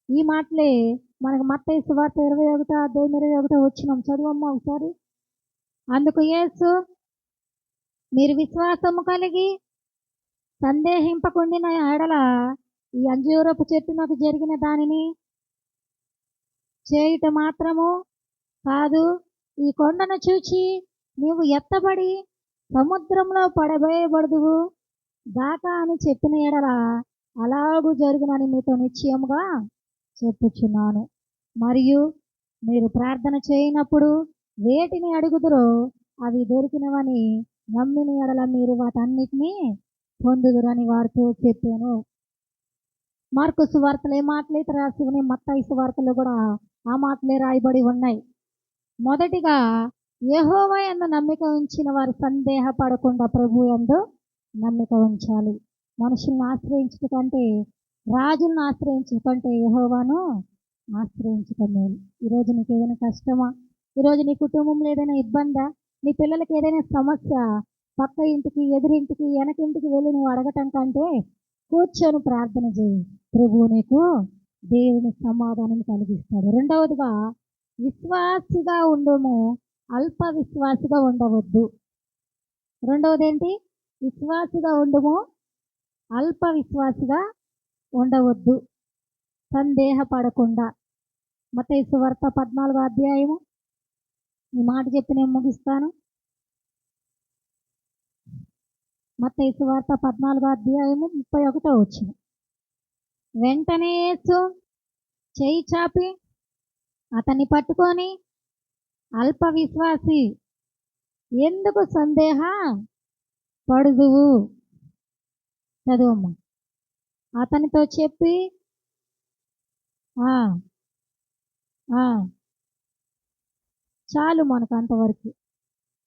ఈ మాటలే మనకు మత్తయి సువార్త 21 వచ్చినాం. చదువమ్మా ఒకసారి. అందుకు యేసు, మీరు విశ్వాసము కలిగి సందేహింపకుండిన ఎడల ఈ అంజూరపు చెట్టునకు జరిగిన దానిని చేయుట మాత్రము కాదు, ఈ కొండను చూచి నీవు ఎత్తబడి సముద్రంలో పడవేయబడుదువు దాకా అని చెప్పిన ఎడల అలాగూ జరుగునని మీతో నిశ్చయముగా చెప్పుచున్నాను. మరియు మీరు ప్రార్థన చేయనప్పుడు వేటిని అడుగుదురో అవి దొరికినవని నమ్మిన ఎడల మీరు వాటన్నిటినీ పొందుదురని వారితో చెప్పాను. మార్కు సువార్తలు ఏ మాటలైతే రాసి ఉన్నాయి, మత్తయి సువార్తలో కూడా ఆ మాటలే రాయబడి ఉన్నాయి. మొదటిగా యెహోవా యందు నమ్మిక ఉంచిన వారు సందేహపడకుండా ప్రభు యందు నమ్మిక ఉంచాలి. మనుషులను ఆశ్రయించుట కంటే, రాజులను ఆశ్రయించుట కంటే యెహోవాను ఆశ్రయించటం మేలు. ఈరోజు నీకు ఏదైనా కష్టమా? ఈరోజు నీ కుటుంబంలో ఏదైనా ఇబ్బందా? నీ పిల్లలకి ఏదైనా సమస్య? పక్క ఇంటికి, ఎదురింటికి, వెనకింటికి వెళ్ళి నువ్వు అడగటం కంటే కూర్చొని ప్రార్థన చేయి. ప్రభువు నీకు దేవుని సమాధానం కలిగిస్తాడు. రెండవదిగా విశ్వాసిగా ఉండము, అల్ప విశ్వాసిగా ఉండవద్దు. రెండవది ఏంటి? విశ్వాసిగా ఉండము, అల్ప విశ్వాసిగా ఉండవద్దు. సందేహపడకుండా. మత్తయి సువార్త 14వ అధ్యాయము. ఈ మాట చెప్పి నేను ముగిస్తాను. మత్తయి సువార్త 14వ అధ్యాయము 31వ వచనం. వెంటనే యేసు చేయి చాపి అతన్ని పట్టుకొని, అల్ప విశ్వాసి, ఎందుకు సందేహ పడుదువు? చదువమ్మా. అతనితో చెప్పి చాలు మనకు అంతవరకు.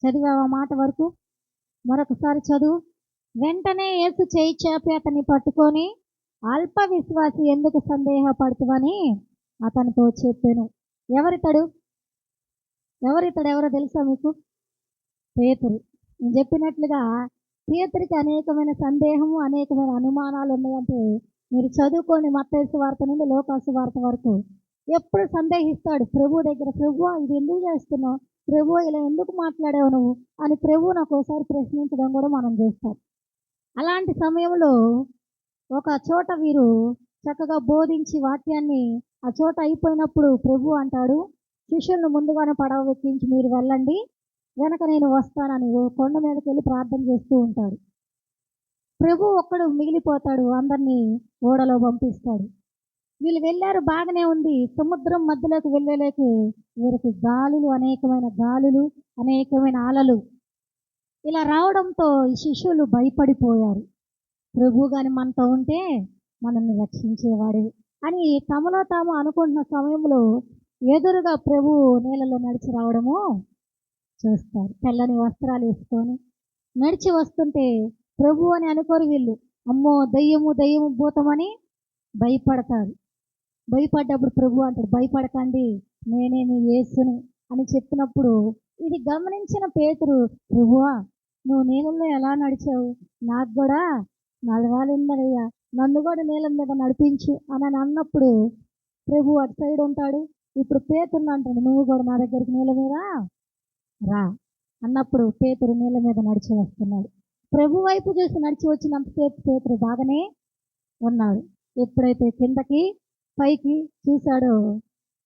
చదివావా మాట వరకు? మరొకసారి చదువు. వెంటనే యేసు చేయి చాపి అతన్ని పట్టుకొని, అల్ప విశ్వాసి, ఎందుకు సందేహపడుతువని అతనితో చెప్పాను. ఎవరితడు? ఎవరో తెలుసా మీకు? పేతురు. నేను చెప్పినట్లుగా పేతురికి అనేకమైన సందేహము, అనేకమైన అనుమానాలు ఉన్నాయంటే మీరు చదువుకొని మత్తయి సువార్త నుండి లూకా సువార్త వరకు ఎప్పుడు సందేహిస్తాడు ప్రభు దగ్గర. ప్రభువా, ఇది ఎందుకు చేస్తున్నావు? ప్రభువా, ఇలా ఎందుకు మాట్లాడావు నువ్వు అని ప్రభువుని ఒక్కోసారి ప్రశ్నించడం కూడా మనం చేస్తాం. అలాంటి సమయంలో ఒక చోట వీరు చక్కగా బోధించి వాక్యాన్ని ఆ చోట అయిపోయినప్పుడు ప్రభు అంటాడు, శిష్యులను ముందుగానే పడవ ఎక్కించి మీరు వెళ్ళండి, వెనక నేను వస్తానని కొండ మీదకి వెళ్ళి ప్రార్థన చేస్తూ ఉంటాడు. ప్రభు ఒక్కడు మిగిలిపోతాడు, అందరినీ ఓడలో పంపిస్తాడు. వీళ్ళు వెళ్ళారు, బాగానే ఉంది. సముద్రం మధ్యలోకి వెళ్ళలేక వీరికి గాలులు, అనేకమైన అలలు ఇలా రావడంతో ఈ శిష్యులు భయపడిపోయారు. ప్రభు గాని మనతో ఉంటే మనల్ని రక్షించేవాడు అని తమలో తాము అనుకుంటున్న సమయంలో ఎదురుగా ప్రభు నీళ్ళలో నడిచి రావడము చూస్తారు. తెల్లని వస్త్రాలు వేసుకొని నడిచి వస్తుంటే ప్రభు అని అనుకోరు వీళ్ళు. అమ్మో, దయ్యము భూతమని భయపడతారు. భయపడ్డప్పుడు ప్రభు అంటాడు, భయపడకండి, నేనే మీ యేసుని అని చెప్పినప్పుడు ఇది గమనించిన పేతురు, ప్రభువా, నువ్వు నీళ్ళల్లో ఎలా నడిచావు? నాకు కూడా నడవాలిందయ్యా, నన్ను కూడా నీళ్ళ మీద నడిపించు అని అన్నప్పుడు ప్రభు అటు సైడ్ ఉంటాడు. ఇప్పుడు పేతురుని అంటాడు, నువ్వు కూడా నా దగ్గరికి నీళ్ళ మీద రా అన్నప్పుడు పేతురు నీళ్ళ మీద నడిచి వస్తున్నాడు. ప్రభు వైపు చూసి నడిచి వచ్చినంతసేపు పేతురు బాగానే ఉన్నాడు. ఎప్పుడైతే కిందకి పైకి చూశాడో,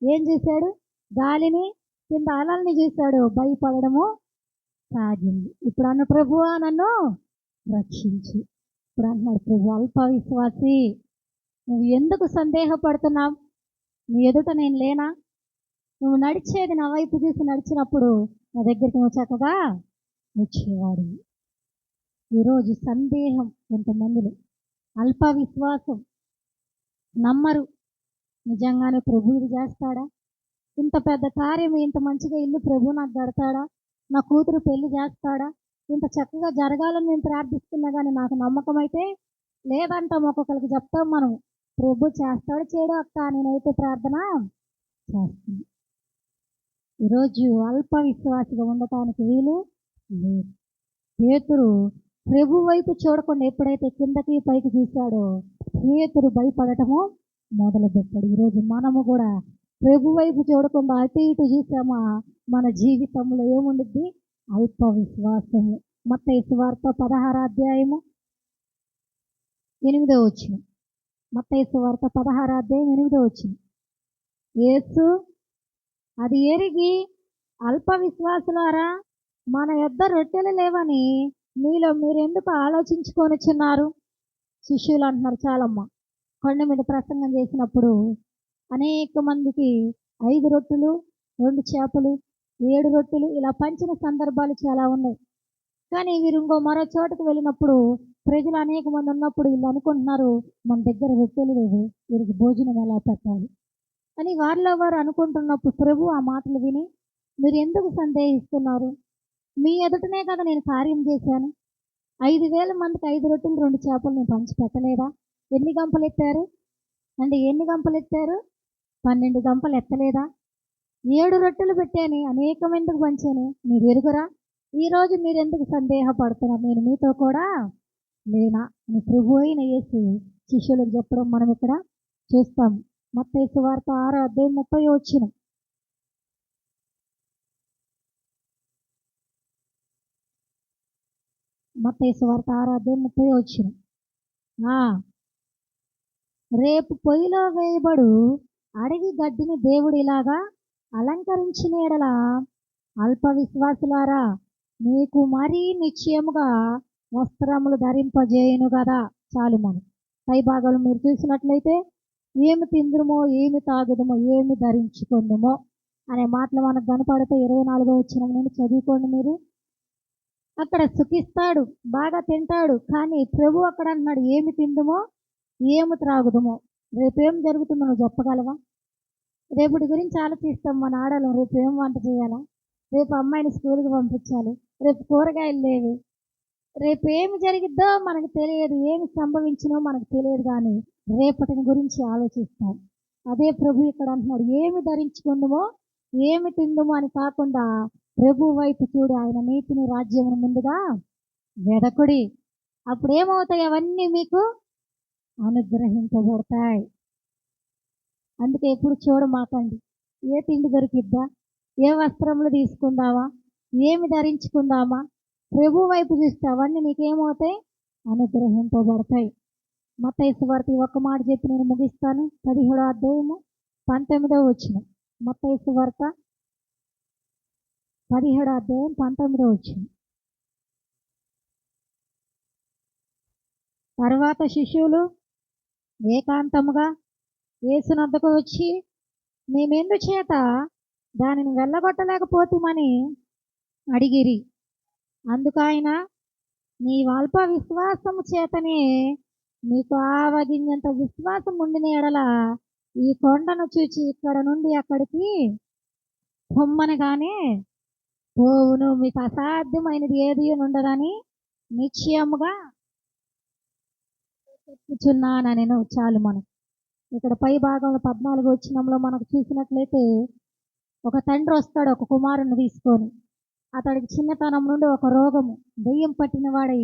ఏం చూశాడు? గాలిని, కింద అలల్ని చూశాడు. భయపడము సాగింది. ఇప్పుడు అన్న, ప్రభువా నన్ను రక్షించు. ఇప్పుడు అంటున్నాడు ప్రభు, అల్ప విశ్వాసి, నువ్వు ఎందుకు సందేహపడుతున్నావు? నీ ఎదుట నేను లేనా? నువ్వు నడిచేది నా వైపు చూసి నడిచినప్పుడు నా దగ్గరికి నువ్వు చక్కగా వచ్చేవాడు. ఈరోజు సందేహం కొంతమందిలో, అల్ప విశ్వాసం, నమ్మరు. నిజంగానే ప్రభు ఇది చేస్తాడా? ఇంత పెద్ద కార్యం, ఇంత మంచిగా ఇల్లు ప్రభు నాకు కడతాడా, నా కూతురు పెళ్లి చేస్తాడా, ఇంత చక్కగా జరగాలని నేను ప్రార్థిస్తున్నా కానీ నాకు నమ్మకం అయితే లేదంటాం. ఒక్కొక్కరికి చెప్తాం మనం, ప్రభు చేస్తాడు చేయడు అక్క, నేనైతే ప్రార్థన చేస్తాను. ఈరోజు అల్ప విశ్వాసిగా ఉండటానికి వీలు లేదు. పేతురు ప్రభు వైపు చూడకుండా ఎప్పుడైతే కిందకి పైకి చూశాడో పేతురు భయపడటము మొదలుపెట్టాడు. ఈరోజు మనము కూడా ప్రభు వైపు చూడకుండా అటు ఇటు చూసామా, మన జీవితంలో ఏముండిద్ది? అల్ప విశ్వాసము. మత్తయి సువార్త 16వ అధ్యాయము 8వ వచనం. మత్తయి సువార్త 16వ అధ్యాయం 8వ వచనం. యేసు అది ఎరిగి, అల్ప విశ్వాసులారా, మన యొద్ద రొట్టెలు లేవని మీలో మీరెందుకు ఆలోచించుకొనుచున్నారు? శిష్యులు అంటున్నారు చాలమ్మ. కొండ మీద ప్రసంగం చేసినప్పుడు అనేక మందికి 5 రొట్టెలు 2 చేపలు 7 రొట్టెలు ఇలా పంచిన సందర్భాలు చాలా ఉన్నాయి. కానీ వీరు మరో చోటుకు వెళ్ళినప్పుడు ప్రజలు అనేక మంది ఉన్నప్పుడు వీళ్ళు అనుకుంటున్నారు, మన దగ్గర రొట్టెలు లేవు, వీరికి భోజనం ఎలా పెట్టాలి అని వారిలో వారు అనుకుంటున్నప్పుడు ప్రభు ఆ మాటలు విని, మీరు ఎందుకు సందేహిస్తున్నారు? మీ ఎదుటనే కదా నేను కార్యం చేశాను. 5,000 మందికి 5 రొట్టెలు 2 చేపలు నేను పంచి పెట్టలేదా? ఎన్ని గంపలు ఎత్తారు అంటే ఎన్ని గంపలు ఎత్తారు? 12 గంపలు ఎత్తలేదా? 7 రొట్టెలు పెట్టాను, అనేకం ఎందుకు పంచాను, మీరు ఎరుగురా? ఈరోజు మీరు ఎందుకు సందేహపడుతున్నారు? నేను మీతో కూడా లేనా అని ప్రభు అయిన యేసు శిష్యులకు చెప్పడం మనం ఇక్కడ చూస్తాం. మత్తయి సువార్త 6వ అధ్యాయం 30వ వచనం. మత్తయి సువార్త 6వ అధ్యాయం 30వ వచనం. రేపు పొయ్యిలో వేయబడు అడవి గడ్డిని దేవుడు ఇలాగా అలంకరించిన ఎడల అల్ప విశ్వాసులారా, మీకు మరీ నిశ్చయముగా వస్త్రములు ధరింపజేయును కదా. చాలు. మనం పై భాగాలు మీరు చూసినట్లయితే, ఏమి తిందుమో, ఏమి తాగుదమో, ఏమి ధరించుకుందుమో అనే మాటలు మనకు కనపడితే 24వ వచనం నుండి చదువుకోండి మీరు. అక్కడ సుఖిస్తాడు, బాగా తింటాడు, కానీ ప్రభు అక్కడ అన్నాడు, ఏమి తిందుమో ఏమి త్రాగుదమో. రేపేం జరుగుతుందో నువ్వు చెప్పగలవా? రేపటి గురించి ఆలోచిస్తాం మన ఆడవాళ్ళం. రేపు ఏం వంట చేయాలా, రేపు అమ్మాయిని స్కూల్కి పంపించాలి, రేపు కూరగాయలు లేవు, రేపు ఏమి జరిగిద్దో మనకు తెలియదు, ఏమి సంభవించినో మనకు తెలియదు, కానీ రేపటిని గురించి ఆలోచిస్తాం. అదే ప్రభు ఇక్కడ అంటున్నాడు, ఏమి ధరించుకుందుమో ఏమి తిందుమో అని కాకుండా ప్రభు వైపు చూడు, ఆయన నీతిని రాజ్యమును ముందుగా వెదకుడి, అప్పుడు ఏమవుతాయి? అవన్నీ మీకు అనుగ్రహించబడతాయి. అందుకే ఎప్పుడు చూడమాకండి, ఏ తిండి దొరికిద్దా, ఏ వస్త్రములు తీసుకుందామా, ఏమి ధరించుకుందామా. ప్రభు వైపు చూస్తే అవన్నీ నీకేమవుతాయి? అనుగ్రహింపబడతాయి. మత్తయి సువార్త ఒక్క మాట చెప్పి నేను ముగిస్తాను. 17వ అధ్యాయము 19వ వచనం. మత్తయి సువార్త 17వ అధ్యాయం 19వ వచనం. తర్వాత శిష్యులు ఏకాంతముగా యేసునొద్దకు వచ్చి, మేమెందుచేత దానిని వెళ్ళగొట్టలేకపోతామని అడిగిరి. అందుకైన నీ అల్ప విశ్వాసము చేతనే నీకు ఆవగింజంత విశ్వాసం ఉండిన ఎడల ఈ కొండను చూచి ఇక్కడ నుండి అక్కడికి పొమ్మనగానే పోవును, మీకు అసాధ్యమైనది ఏది ఉండదని నిశ్చయముగా చెప్పుచున్నాను నేను. చాలు. మనం ఇక్కడ పై భాగంలో 14వ వచనంలో మనకు చూసినట్లయితే, ఒక తండ్రి వస్తాడు ఒక కుమారుని తీసుకొని. అతడికి చిన్నతనం నుండి ఒక రోగము, దెయ్యం పట్టిన వాడై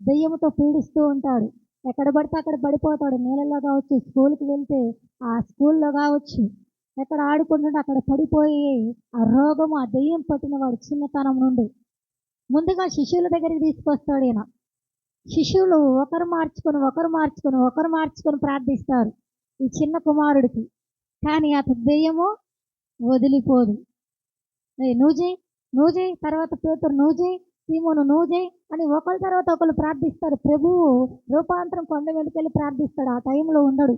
దెయ్యంతో పీడిస్తూ ఉంటాడు. ఎక్కడ పడితే అక్కడ పడిపోతాడు. నీళ్ళల్లో కావచ్చు, స్కూల్కి వెళ్తే ఆ స్కూల్లో కావచ్చు, ఎక్కడ ఆడుకుంటుంటే అక్కడ పడిపోయి ఆ రోగము, ఆ దెయ్యం పట్టిన వాడు చిన్నతనం నుండి ముందుగా శిష్యుల దగ్గరికి తీసుకొస్తాడు ఈయన. శిష్యులు ఒకరు మార్చుకొని ప్రార్థిస్తారు ఈ చిన్న కుమారుడికి. కానీ అతని దెయ్యము వదిలిపోదు. నువ్వు చేయి, తర్వాత పేతురు నువ్వు చేయి, సీమోను నువ్వు చేయి అని ఒకరి తర్వాత ఒకరు ప్రార్థిస్తారు. ప్రభువు రూపాంతరం కొండ వెనుకెళ్ళి ప్రార్థిస్తాడు, ఆ టైంలో ఉండడు.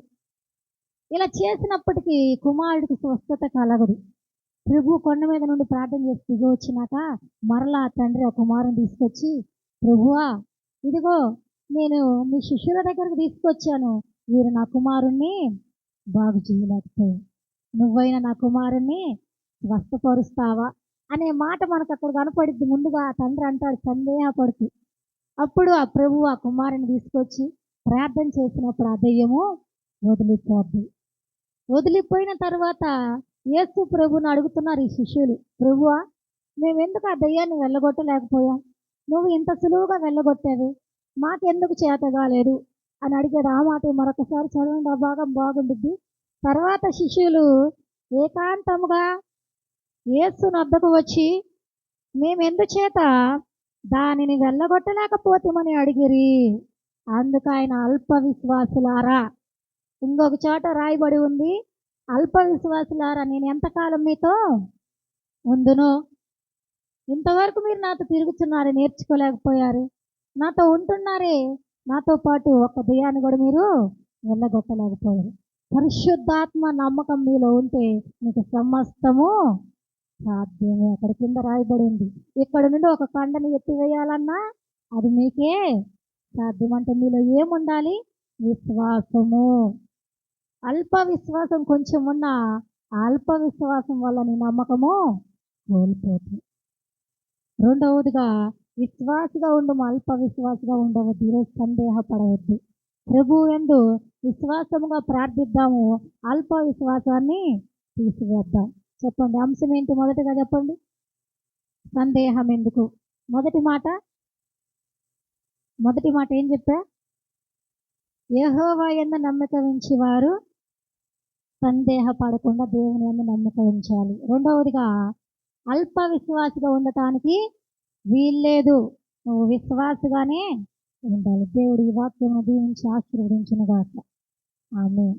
ఇలా చేసినప్పటికీ కుమారుడికి స్వస్థత కలగదు. ప్రభు కొండ మీద నుండి ప్రార్థన చేసి దిగి వచ్చినాక మరలా తండ్రి ఆ కుమారుని తీసుకొచ్చి, ప్రభువా ఇదిగో నేను మీ శిష్యుల దగ్గరకు తీసుకొచ్చాను, వీరు నా కుమారుణ్ణి బాగు చేయలేకపోయారు, నువ్వైనా నా కుమారుణ్ణి స్వస్థపరుస్తావా అనే మాట మనకు అక్కడ కనపడిద్ది. ముందుగా ఆ తండ్రి అంటాడు సందేహపడుతూ. అప్పుడు ఆ ప్రభువు ఆ కుమారుని తీసుకొచ్చి ప్రార్థన చేసినప్పుడు ఆ దెయ్యము వదిలిపోద్ది. వదిలిపోయిన తర్వాత యేసు ప్రభువుని అడుగుతున్నారు ఈ శిష్యులు, ప్రభువా మేమెందుకు ఆ దెయ్యాన్ని వెళ్ళగొట్టలేకపోయాం? నువ్వు ఇంత సులువుగా వెళ్ళగొట్టావే, మాకెందుకు చేత కాలేదు అని అడిగాడు. ఆ మాట మరొకసారి చదవండి, ఆ భాగం బాగుండిద్ది. తర్వాత శిష్యులు ఏకాంతముగా యేసు నొద్దకు వచ్చి మేమెందుచేత దానిని వెళ్ళగొట్టలేకపోతామని అడిగిరి. అందుకు ఆయన అల్ప విశ్వాసులారా, ఇంకొక చోట రాయబడి ఉంది, అల్ప విశ్వాసులారా నేను ఎంతకాలం మీతో ఉందును, ఇంతవరకు మీరు నాతో తిరుగుతున్నారు, నేర్చుకోలేకపోయారు, నాతో ఉంటున్నారే, నాతో పాటు ఒక్క దెయ్యాన్ని కూడా మీరు వెళ్ళగొట్టలేకపోయారు. పరిశుద్ధాత్మ నమ్మకం మీలో ఉంటే మీకు సమస్తము సాధ్యమే. అక్కడ కింద రాయబడి ఉంది, ఇక్కడ నుండి ఒక కొండని ఎత్తివేయాలన్నా అది మీకే సాధ్యం. అంటే మీలో ఏముండాలి? విశ్వాసము. అల్ప విశ్వాసం కొంచెం ఉన్న అల్ప విశ్వాసం వల్ల నీ నమ్మకము కోల్పోతుంది. రెండవదిగా విశ్వాసగా ఉండము, అల్ప విశ్వాసగా ఉండవద్దు. ఈరోజు సందేహపడవద్దు. ప్రభు యందు విశ్వాసముగా ప్రార్థిద్దాము, అల్ప విశ్వాసాన్ని తీసివేద్దాం. చెప్పండి, అంశం ఏంటి? మొదటిగా చెప్పండి, సందేహం ఎందుకు? మొదటి మాట ఏం చెప్పా? యెహోవా యందు నమ్మిక ఉంచి వారు సందేహపడకుండా దేవుని యందు నమ్మిక ఉంచాలి. రెండవదిగా అల్ప విశ్వాసిగా ఉండటానికి వీల్లేదు, నువ్వు విశ్వాసగానే ఉండాలి. దేవుడు ఈ వాక్యము దీవించి ఆశీర్వదించును గాక. ఆమేన్.